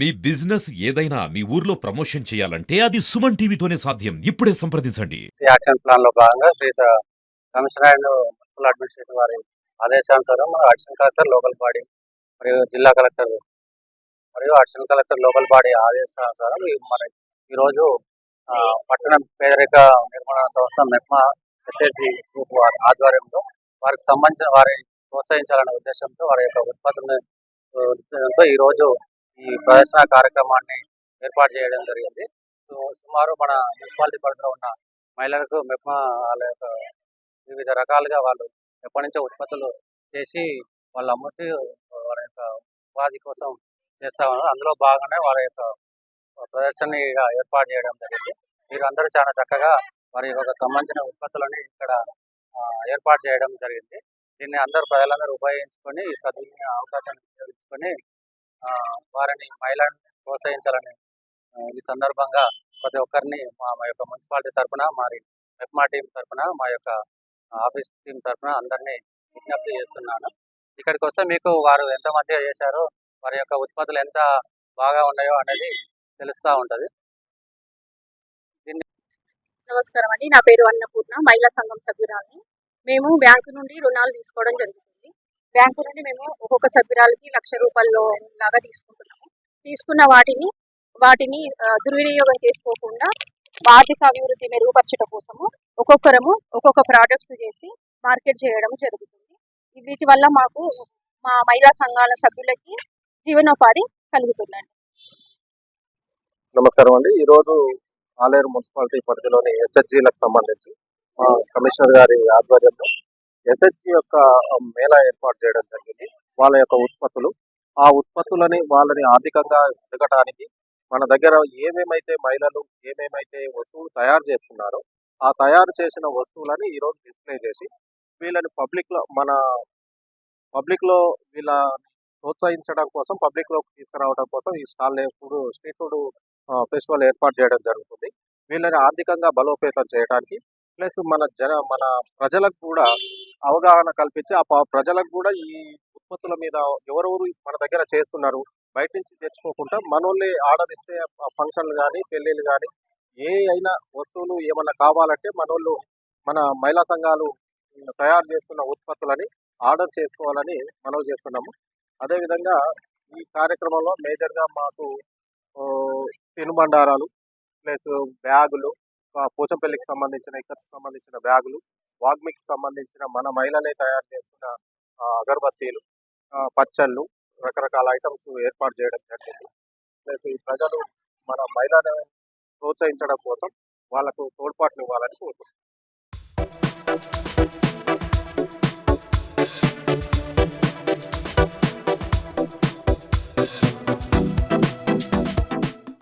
మీ business ఏదైనా మీ ఊర్లో promotion చేయాలంటే అది సుమన్ టీవీతోనే సాధ్యం. ఇప్పుడే సంప్రదించండి. యాక్షన్ ప్లాన్ లో భాగంగా కమిషనర్ అండ్ మున్సిపల్ అడ్మినిస్ట్రేషన్ వారి ఆదేశానుసారం అడిషనల్ కలెక్టర్ లోకల్ బాడీ మరియు జిల్లా కలెక్టర్ మరియు అడిషనల్ కలెక్టర్ లోకల్ బాడీ ఆదేశానుసారం మన ఈరోజు పట్టణ పేదరిక నిర్మాణ సంస్థ మెప్మా ఎస్ఎస్జి గ్రూప్ వారి ఆధ్వర్యంలో వారికి సంబంధించిన వారిని ప్రోత్సహించాలనే ఉద్దేశంతో వారి యొక్క ఉత్పత్తులతో ఈరోజు ఈ ప్రదర్శన కార్యక్రమాన్ని ఏర్పాటు చేయడం జరిగింది. సుమారు మన మున్సిపాలిటీ పరిధిలో ఉన్న మహిళలకు మెప్మా వాళ్ళ యొక్క వివిధ రకాలుగా వాళ్ళు ఎప్పటి నుంచో ఉత్పత్తులు చేసి వాళ్ళు అమ్ముతూ వారి యొక్క ఉపాధి కోసం చేస్తా ఉన్నారు. అందులో భాగంగానే వారి యొక్క ప్రదర్శనని ఏర్పాటు చేయడం జరిగింది. వీరందరూ చాలా చక్కగా వారి యొక్క సంబంధించిన ఉత్పత్తులని ఇక్కడ ఏర్పాటు చేయడం జరిగింది. దీన్ని ప్రజలందరూ ఉపయోగించుకొని ఈ అవకాశాన్ని ఉపయోగించుకొని వారిని మహిళలను ప్రోత్సహించాలని ఈ సందర్భంగా ప్రతి ఒక్కరిని మా యొక్క మున్సిపాలిటీ తరఫున మరి మెప్మా టీం తరఫున మా యొక్క ఆఫీస్ టీం తరఫున అందరినీ విజ్ఞప్తి చేస్తున్నాను. ఇక్కడికి వస్తే మీకు వారు ఎంత మంచిగా చేశారో వారి యొక్క ఉత్పత్తులు ఎంత బాగా ఉన్నాయో అనేది తెలుస్తూ ఉంటుంది. నమస్కారం అండి, నా పేరు అన్నపూర్ణ, మహిళా సంఘం సభ్యురాలని. మేము బ్యాంకు నుండి రుణాలు తీసుకోవడం జరుగుతుంది. బ్యాంకు నుండి మేము ఒక్కొక్క సభ్యురాలకి ₹1,00,000 లాగా తీసుకుంటున్నాము. తీసుకున్న వాటిని దుర్వినియోగం చేసుకోకుండా ఆర్థిక అభివృద్ధి మెరుగుపరచట కోసము ఒక్కొక్కరము ఒక్కొక్క ప్రోడక్ట్స్ చేసి మార్కెట్ చేయడం జరుగుతుంది. వీటి వల్ల మాకు మా మహిళా సంఘాల సభ్యులకి జీవనోపాధి కలుగుతుందండి. నమస్కారం అండి. ఈరోజు ఆలేరు మున్సిపాలిటీ పరిధిలోని ఎస్హెచ్జీలకు సంబంధించి కమిషనర్ గారి ఆధ్వర్యంలో ఎస్హెచ్జీ యొక్క మేళా ఏర్పాటు చేయడం జరిగింది. వాళ్ళ యొక్క ఆ ఉత్పత్తులని వాళ్ళని ఆర్థికంగా ఎదగటానికి మన దగ్గర ఏమేమైతే మహిళలు ఏమేమైతే వస్తువులు తయారు చేస్తున్నారో ఆ తయారు చేసిన వస్తువులని ఈరోజు డిస్ప్లే చేసి వీళ్ళని పబ్లిక్లో వీళ్ళ ప్రోత్సహించడం కోసం, పబ్లిక్లోకి తీసుకురావడం కోసం ఈ స్ట్రీట్ ఫుడ్ ఫెస్టివల్ ఏర్పాటు చేయడం జరుగుతుంది. వీళ్ళని ఆర్థికంగా బలోపేతం చేయడానికి ప్లస్ మన ప్రజలకు కూడా అవగాహన కల్పించి ఆ ప్రజలకు కూడా ఈ ఉత్పత్తుల మీద ఎవరెవరు మన దగ్గర చేస్తున్నారు బయట నుంచి తెచ్చుకోకుండా మనోళ్ళే ఆర్డర్ ఇస్తే ఫంక్షన్లు కానీ పెళ్ళిళ్ళు కానీ అయినా వస్తువులు ఏమన్నా కావాలంటే మనోళ్ళు మన మహిళా సంఘాలు తయారు చేస్తున్న ఉత్పత్తులని ఆర్డర్ చేసుకోవాలని మనవి చేస్తున్నాము. అదేవిధంగా ఈ కార్యక్రమంలో మేజర్గా మాకు తినుబండారాలు ప్లస్ బ్యాగులు, పోచంపల్లికి సంబంధించిన బ్యాగులు, వాగ్మికి సంబంధించిన మన మహిళలే తయారు చేస్తున్న అగరబత్తీలు, పచ్చళ్ళు, రకరకాల ఐటమ్స్ ఏర్పాటు చేయడం జరిగింది. ప్లస్ ఈ ప్రజలు మన మహిళలను ప్రోత్సహించడం కోసం వాళ్ళకు తోడ్పాటునివ్వాలని కోరుకుంటున్నాం.